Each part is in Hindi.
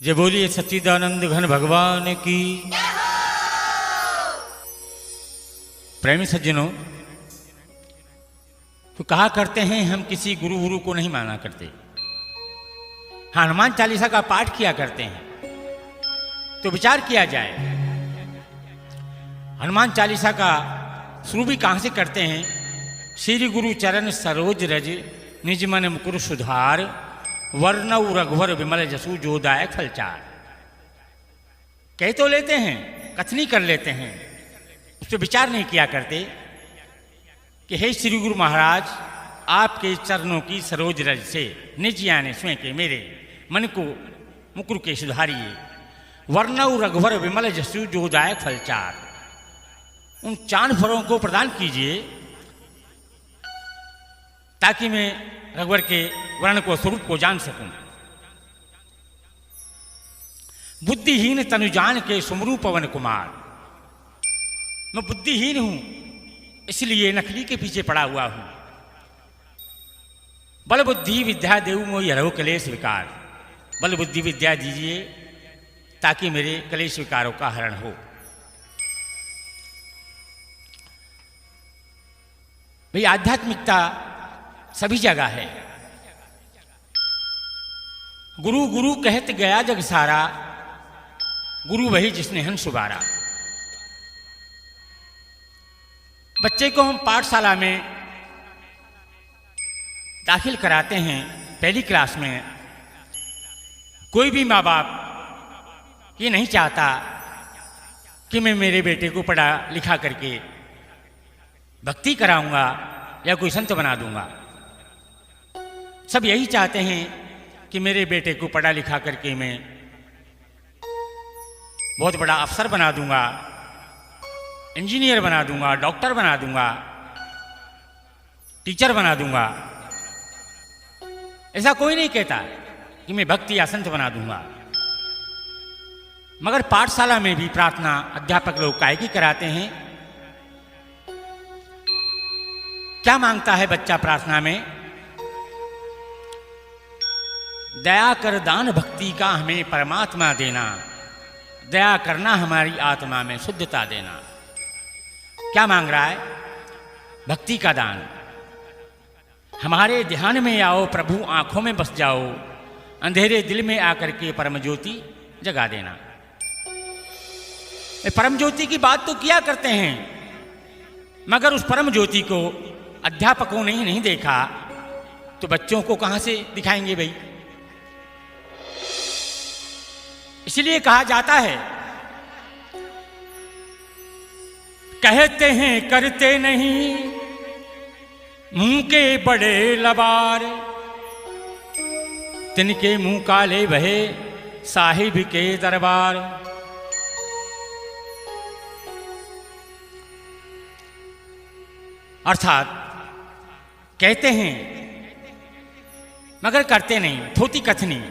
जय बोलिए सच्चिदानंद घन भगवान की। प्रेमी सज्जनों, तो कहा करते हैं हम किसी गुरु को नहीं माना करते। हनुमान चालीसा का पाठ किया करते हैं। तो विचार किया जाए, हनुमान चालीसा का शुरू भी कहां से करते हैं? श्री गुरु चरण सरोज रज निज मन मुकुर सुधार, वर्णव रघुवर विमल जसु जोदायक फलचार। कह तो लेते हैं, कथनी कर लेते हैं, उस पर विचार नहीं किया करते कि हे श्री गुरु महाराज, आपके चरणों की सरोज रज से निज यानी स्वयं के मेरे मन को मुकुर के सुधारिए। वर्णव रघुवर विमल जसु जोदायक फलचार, उन चांद फलों को प्रदान कीजिए ताकि मैं रघुवर के वर्ण को स्वरूप को जान सकूं। बुद्धिहीन तनुजान के सुमरू पवन कुमार, मैं बुद्धिहीन हूं इसलिए नकली के पीछे पड़ा हुआ हूं। बल बुद्धि विद्या देव मोहि हरहु कलेश विकार, बल बुद्धि विद्या दीजिए ताकि मेरे कलेश विकारों का हरण हो। भाई आध्यात्मिकता सभी जगह है। गुरु गुरु कहत गया जग सारा, गुरु वही जिसने हंस उबारा। बच्चे को हम पाठशाला में दाखिल कराते हैं, पहली क्लास में। कोई भी माँ बाप ये नहीं चाहता कि मैं मेरे बेटे को पढ़ा लिखा करके भक्ति कराऊंगा या कोई संत बना दूंगा। सब यही चाहते हैं कि मेरे बेटे को पढ़ा लिखा करके मैं बहुत बड़ा अफसर बना दूंगा, इंजीनियर बना दूंगा, डॉक्टर बना दूंगा, टीचर बना दूंगा। ऐसा कोई नहीं कहता कि मैं भक्ति या संत बना दूंगा। मगर पाठशाला में भी प्रार्थना अध्यापक लोग काहे की कराते हैं? क्या मांगता है बच्चा प्रार्थना में? दया कर दान भक्ति का हमें परमात्मा देना, दया करना हमारी आत्मा में शुद्धता देना। क्या मांग रहा है? भक्ति का दान। हमारे ध्यान में आओ प्रभु, आंखों में बस जाओ, अंधेरे दिल में आकर के परम ज्योति जगा देना। परम ज्योति की बात तो किया करते हैं, मगर उस परम ज्योति को अध्यापकों ने ही नहीं देखा तो बच्चों को कहां से दिखाएंगे भाई? इसलिए कहा जाता है, कहते हैं करते नहीं, मुंह के बड़े लबार, तिनके मुंह काले बहे साहिब के दरबार। अर्थात कहते हैं मगर करते नहीं। थोती कथनी,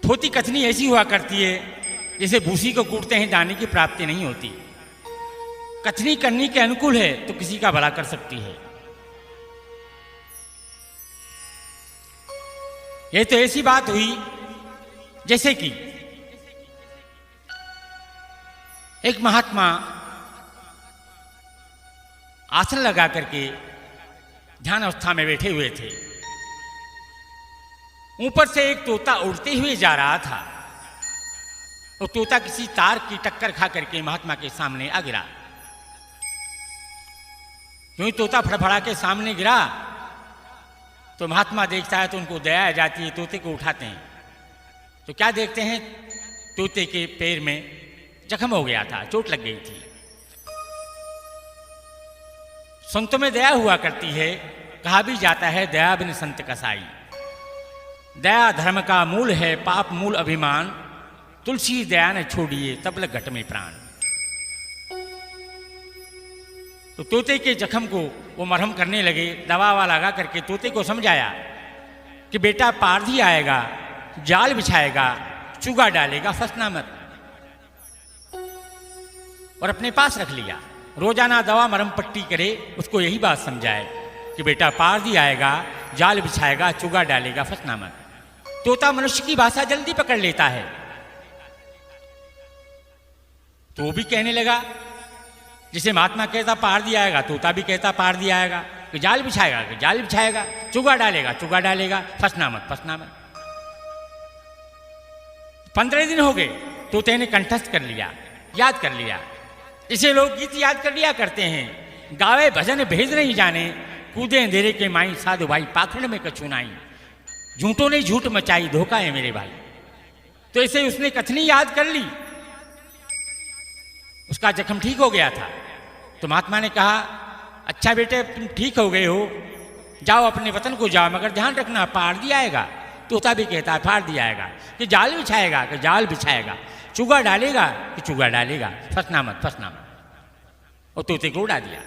थोती कथनी ऐसी हुआ करती है जैसे भूसी को कूटते हैं दाने की प्राप्ति नहीं होती। कथनी करने के अनुकूल है तो किसी का भला कर सकती है। यह तो ऐसी बात हुई जैसे कि एक महात्मा आसन लगा करके ध्यान अवस्था में बैठे हुए थे। ऊपर से एक तोता उड़ते हुए जा रहा था। वो तोता किसी तार की टक्कर खा करके महात्मा के सामने आ गिरा। यूं ही तोता फड़फड़ा के सामने गिरा तो महात्मा देखता है तो उनको दया आ जाती है, तोते को उठाते हैं। तो क्या देखते हैं? तोते के पैर में जख्म हो गया था, चोट लग गई थी। संतों में दया हुआ करती है। कहा भी जाता है, दया बिन संत कसाई। दया धर्म का मूल है, पाप मूल अभिमान, तुलसी दया न छोड़िए तब लग घट में प्राण। तो तोते के जख्म को वो मरहम करने लगे, दवा ववा लगा करके तोते को समझाया कि बेटा पारधी आएगा, जाल बिछाएगा, चुगा डालेगा, फंसना मत। और अपने पास रख लिया। रोजाना दवा मरहम पट्टी करे, उसको यही बात समझाए कि बेटा पारधी आएगा, जाल बिछाएगा, चुगा डालेगा, फंसना मत। तोता मनुष्य की भाषा जल्दी पकड़ लेता है। तो वो भी कहने लगा, जिसे महात्मा कहता पार दिया आएगा, तोता भी कहता पार दिया आएगा, कि जाल बिछाएगा, कि जाल बिछाएगा, चुगा डालेगा, चुगा डालेगा, फंसना मत, फंसना मत। 15 दिन हो गए, तोते ने कंठस्थ कर लिया, याद कर लिया। इसे लोग गीत याद कर लिया करते हैं, गावे भजन भेद नहीं जाने, कूदे अंधेरे के माई, साधु भाई पाखंड में कछु नाई, झूठों ने झूठ मचाई, धोखा है मेरे भाई। तो इसे उसने कथनी याद कर ली, उसका जख्म ठीक हो गया था। तो महात्मा ने कहा, अच्छा बेटे तुम ठीक हो गए हो, जाओ अपने वतन को जाओ, मगर ध्यान रखना पार दिया आएगा। तोता भी कहता है फाड़ दिया आएगा, कि जाल बिछाएगा, कि जाल बिछाएगा, चुगा डालेगा, कि चुगा डालेगा, फंसना मत, फंसना मत। और तोते को उड़ा दिया।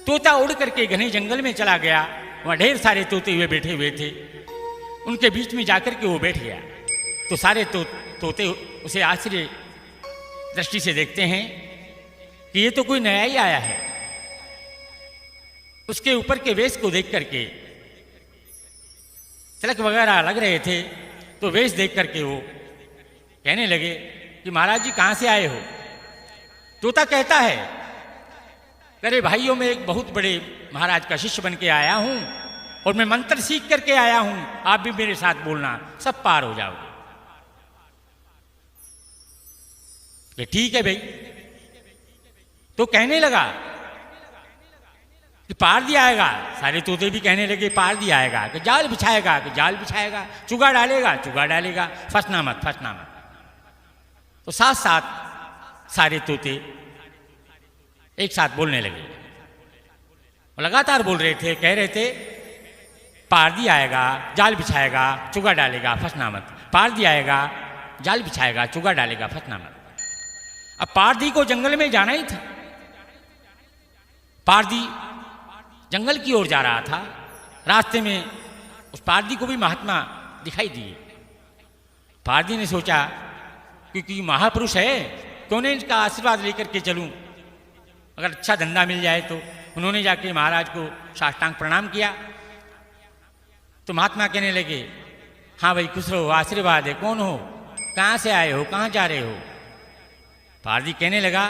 तोता उड़ करके घने जंगल में चला गया, वहाँ ढेर सारे तोते हुए बैठे हुए थे, उनके बीच में जाकर के वो बैठ गया। तो सारे तोते उसे आश्चर्य दृष्टि से देखते हैं कि ये तो कोई नया ही आया है। उसके ऊपर के वेश को देख करके, तिलक वगैरह लग रहे थे, तो वेश देख करके वो कहने लगे कि महाराज जी कहाँ से आए हो? तोता कहता है, अरे भाइयों मैं एक बहुत बड़े महाराज का शिष्य बन के आया हूं और मैं मंत्र सीख करके आया हूं, आप भी मेरे साथ बोलना, सब पार हो जाओगे। ठीक है भाई। तो कहने लगा कि पार दिया आएगा। सारे तोते भी कहने लगे पार दिया आएगा, कि जाल बिछाएगा, कि जाल बिछाएगा, चुगा डालेगा, चुगा डालेगा, फंसना मत, फंसना मत। तो साथ साथ सारे तोते एक साथ बोलने लगे, लगातार बोल रहे थे, कह रहे थे पार दिया आएगा, जाल बिछाएगा, चुगा डालेगा, फंसना मत, पार दिया आएगा, जाल बिछाएगा, चुगा डालेगा, फंसना मत। अब पारदी को जंगल में जाना ही था। पारदी जंगल की ओर जा रहा था। रास्ते में उस पारदी को भी महात्मा दिखाई दिए। पारदी ने सोचा क्योंकि महापुरुष है, क्यों नहीं इनका आशीर्वाद लेकर के चलूं, अगर अच्छा धंधा मिल जाए तो। उन्होंने जाके महाराज को साष्टांग प्रणाम किया। तो महात्मा कहने लगे, हाँ भाई खुश रहो, आशीर्वाद है, कौन हो, कहाँ से आए हो, कहाँ जा रहे हो? पारदी कहने लगा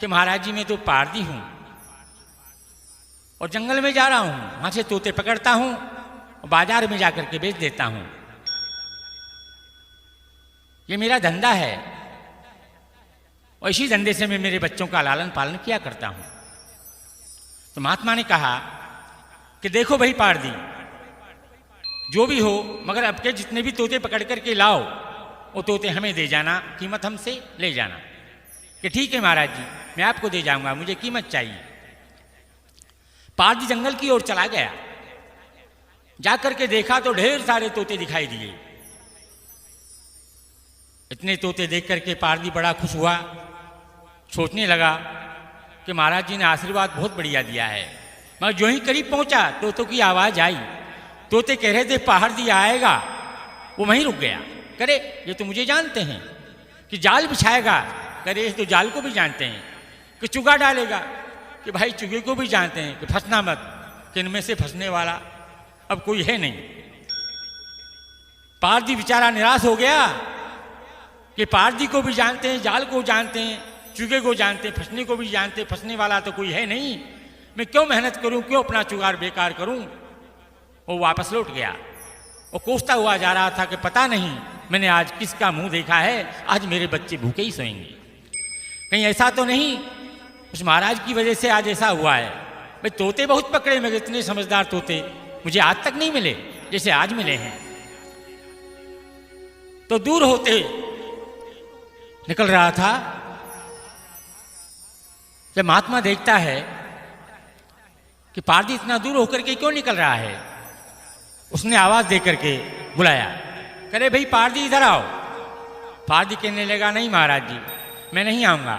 कि महाराज जी मैं तो पारदी हूं और जंगल में जा रहा हूं, वहां से तोते पकड़ता हूं और बाजार में जाकर के बेच देता हूं, ये मेरा धंधा है और इसी धंधे से मैं मेरे बच्चों का लालन पालन किया करता हूं। तो महात्मा ने कहा कि देखो भाई पारदी, जो भी हो, मगर अब के जितने भी तोते पकड़ करके लाओ वो तोते हमें दे जाना, कीमत हमसे ले जाना। कि ठीक है महाराज जी, मैं आपको दे जाऊंगा, मुझे कीमत चाहिए। पारदी जंगल की ओर चला गया। जाकर के देखा तो ढेर सारे तोते दिखाई दिए। इतने तोते देख करके पारदी बड़ा खुश हुआ। सोचने लगा कि महाराज जी ने आशीर्वाद बहुत बढ़िया दिया है। मगर जो ही करीब पहुंचा तोतों की आवाज आई। तोते कह रहे थे पारदी आएगा, वो वहीं रुक गया। करे ये तो मुझे जानते हैं कि जाल बिछाएगा, करे तो जाल को भी जानते हैं, कि चुगा डालेगा, कि भाई चुगे को भी जानते हैं, कि फंसना मत, कि इनमें से फंसने वाला अब कोई है नहीं। पारदी बेचारा निराश हो गया कि पारदी को भी जानते हैं, जाल को जानते हैं, चुगे को जानते हैं, फंसने को भी जानते हैं, फंसने वाला तो कोई है नहीं, मैं क्यों मेहनत करूं, क्यों अपना चुगार बेकार करूं। वो वापस लौट गया। वो कोसता हुआ जा रहा था कि पता नहीं मैंने आज किसका मुंह देखा है, आज मेरे बच्चे भूखे ही सोएंगे। कहीं ऐसा तो नहीं उस महाराज की वजह से आज ऐसा हुआ है। भाई तोते बहुत पकड़े, मगर इतने समझदार तोते मुझे आज तक नहीं मिले जैसे आज मिले हैं। तो दूर होते निकल रहा था जब महात्मा देखता है कि पारदी इतना दूर होकर के क्यों निकल रहा है। उसने आवाज दे करके बुलाया, करे भाई पारदी इधर आओ। पारदी कहने लगा, नहीं महाराज जी मैं नहीं आऊंगा।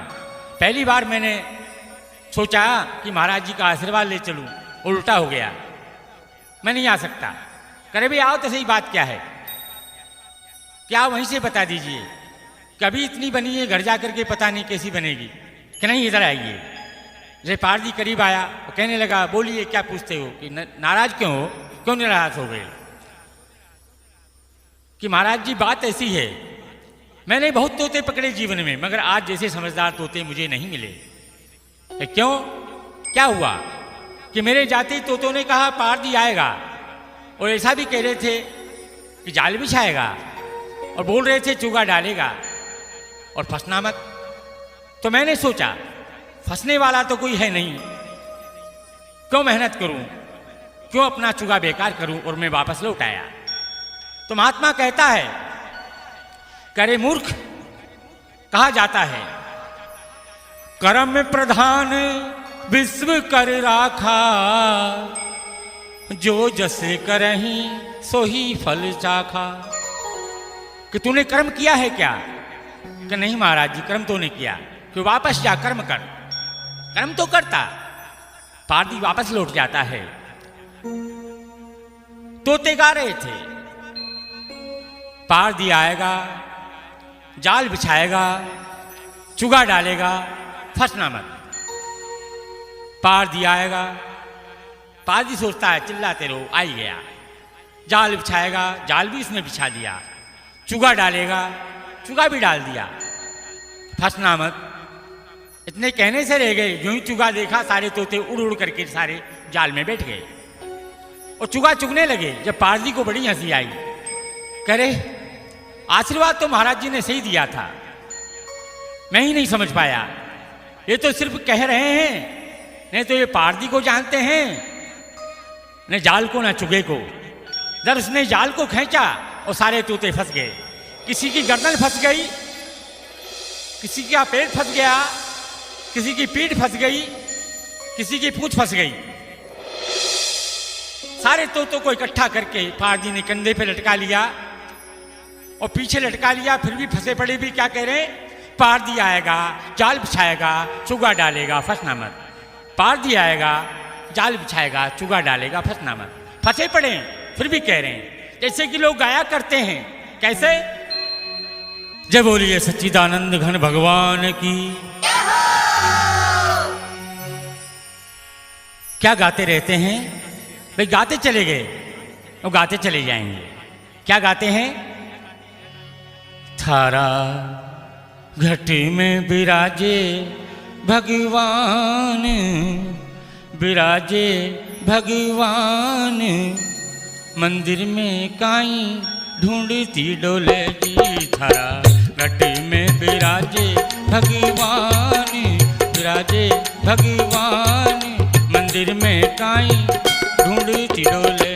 पहली बार मैंने सोचा कि महाराज जी का आशीर्वाद ले चलूं, उल्टा हो गया, मैं नहीं आ सकता। करे भाई आओ तो सही, बात क्या है, क्या वहीं से बता दीजिए, कभी इतनी बनी है, घर जा करके पता नहीं कैसी बनेगी, कि नहीं इधर आइए। जब पारदी करीब आया तो कहने लगा, बोलिए क्या पूछते हो, कि नाराज क्यों हो, क्यों नाराज हो गए। कि महाराज जी बात ऐसी है, मैंने बहुत तोते पकड़े जीवन में, मगर आज जैसे समझदार तोते मुझे नहीं मिले। क्यों? क्या हुआ कि मेरे जाति तोतों ने कहा पारदी आएगा, और ऐसा भी कह रहे थे कि जाल बिछाएगा, और बोल रहे थे चूगा डालेगा और फंसना मत। तो मैंने सोचा फंसने वाला तो कोई है नहीं, क्यों मेहनत करूं, क्यों अपना चूगा बेकार करूं, और मैं वापस लौट आया। तो महात्मा कहता है, करे मूर्ख, कहा जाता है कर्म प्रधान विश्व कर राखा, जो जैसे करही सो ही फल चाखा। कि तूने कर्म किया है क्या? कि नहीं महाराज जी, कर्म तो नहीं किया। कि वापस जा, कर्म कर। कर्म तो करता, पारदी वापस लौट जाता है। तोते गा रहे थे, पारदी आएगा, जाल बिछाएगा, चुगा डालेगा, फंसना मत। पारदी आएगा, पारदी सोचता है चिल्लाते रहो, आई गया। जाल बिछाएगा, जाल भी इसने बिछा दिया। चुगा डालेगा, चुगा भी डाल दिया, फंसना मत। इतने कहने से रह गए, यूं ही चुगा देखा, सारे तोते उड़ उड़ करके सारे जाल में बैठ गए और चुगा चुगने लगे। जब पारदी को बड़ी हंसी आई, कह रहे आशीर्वाद तो महाराज जी ने सही दिया था, मैं ही नहीं समझ पाया। ये तो सिर्फ कह रहे हैं, नहीं तो ये पारदी को जानते हैं, न जाल को न चुगे को। जब उसने जाल को खींचा और सारे तोते फंस गए। किसी की गर्दन फंस गई, किसी का पेट फंस गया, किसी की पीठ फंस गई, किसी की पूंछ फंस गई। सारे तोतों को इकट्ठा करके पारदी ने कंधे पे लटका लिया और पीछे लटका लिया, फिर भी फंसे पड़े भी। क्या कह रहे? पारदी आएगा, जाल बिछाएगा, चुगा डालेगा, फंसना मत। पारदी आएगा, जाल बिछाएगा, चुगा डालेगा, फंसना मत। फंसे पड़े फिर भी कह रहे हैं, जैसे कि लोग गाया करते हैं। कैसे? जय बोलिए सच्चिदानंद घन भगवान की। क्या गाते रहते हैं भाई? गाते चले गए और गाते चले जाएंगे। क्या गाते हैं? थारा घटी में विराजे भगवान, विराजे भगवान, मंदिर में काई ढूंढती डोले जी। थारा घटी में विराजे भगवान, विराजे भगवान, मंदिर में काई ढूंढती डोले।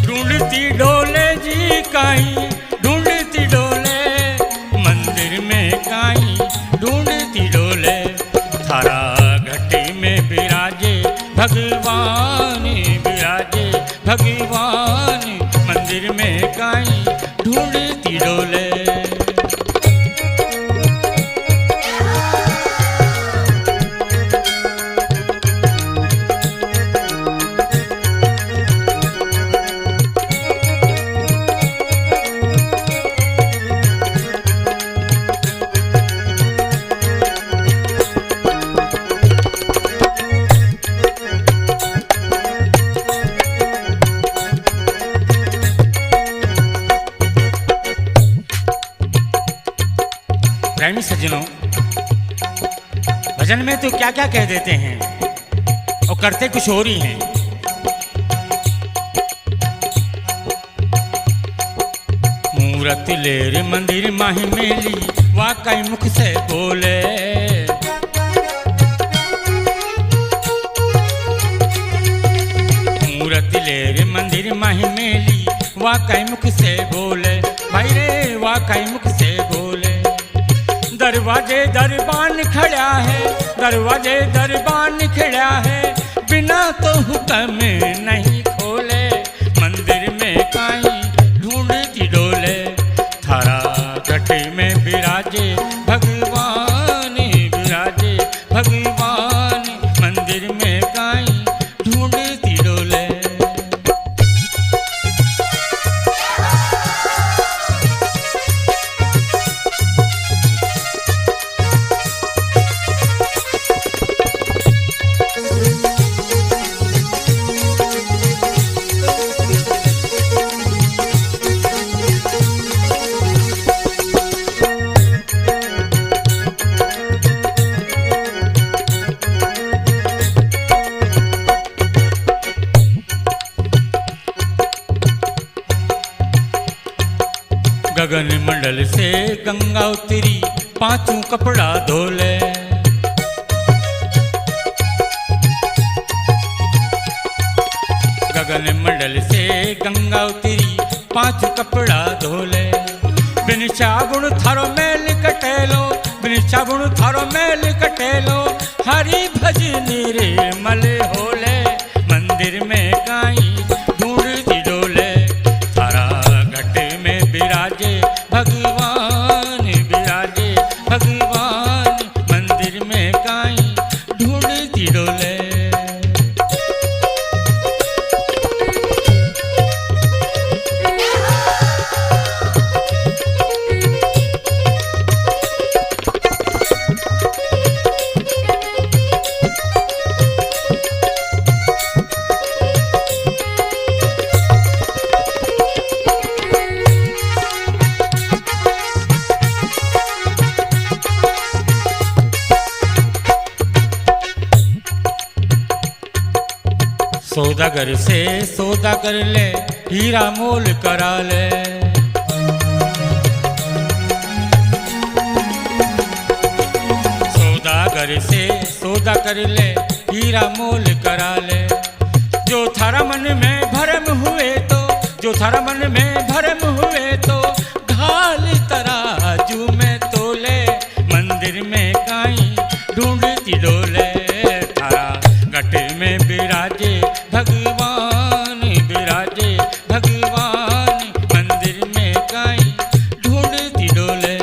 ढूंढती डोले जी काई, ढूंढती डोले, मंदिर में काई ढूंढती डोले। थारा घटी में विराजे भगवान, विराजे भगवान, मंदिर में काई ढूंढती डोले। प्रेमी सज्जनों, भजन में तो क्या क्या कह देते हैं और करते कुछ और ही हैं। मूरत लेर मंदिर माही मेली, वाकई मुख से बोले। मूरत लेर मंदिर माही मेली, वाकई मुख से बोले। भाई रे वाकई मुख से बोले। दरवाजे दरबान खड़ा है, दरवाजे दरबान खड़ा है, बिना तो हुक्म नहीं खोले। मंदिर में काई ढूंढती डोले। थारा घटी में विराजे भगवान, विराजे भगवान, मंदिर में काई ढूंढती डोले। मंडल से गंगा उतरी, पांचों कपड़ा धोले। गगन मंडल से गंगा उतरी, पांच कपड़ा धोले। बिन साबुन थारो मैल कटेलो, बिन साबुन थारो मैल कटेलो, हरि भजनी रे मल होले। मंदिर में काई ढूंढती डोले, थारा घट में विराजे भगवान, विराजे भगवान। मंदिर में काई ढूंढती डोले। सौदागर से सौदा कर ले, हीरा मोल करा ले। सौदागर से सौदा कर ले, हीरा मोल करा ले। जो थारा मन में भरम हुए तो, जो थारा मन में भरम हुए तो, घाल तराजू में तोले। मंदिर में काई ढूंढती डोले, थारा घट में विराजे भगवान, विराजे भगवान। मंदिर में काई ढूंढती डोले।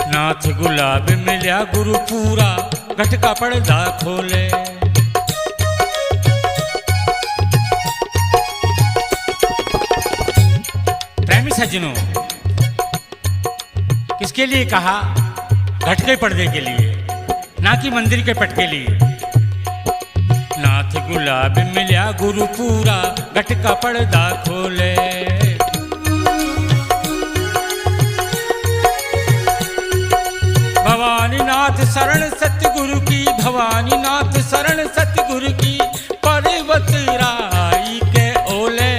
नाथ गुलाब मिल्या गुरु पूरा, घट का पर्दा खोले। प्रेमी सज्जनों, किसके लिए कहा? घट के पर्दे के लिए, ना कि मंदिर के पट के लिए। नाथ गुलाब मिल्या गुरु पूरा, घट का पर्दा खोले। भवानी नाथ शरण सतगुरु की, भवानी नाथ शरण सतगुरु की, पर्वत राई के ओले।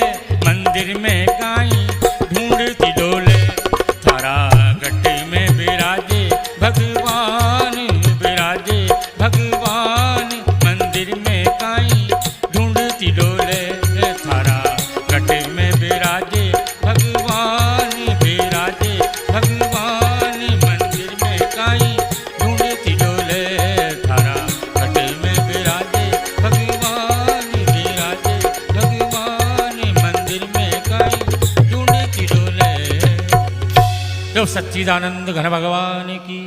मंदिर में काई ढूंढती डोले, थारा घट में विराजे भगवान, विराजे भगवान। मंदिर में काई ढूंढती डोले, थारा घट में विराजे भगवान, विराजे भगवान। मंदिर में काई ढूंढती डोले, थारा घट में विराजे भगवान, विराजे भगवान। मंदिर में काई ढूंढती डोले। जो सच्चिदानंद घन भगवान की।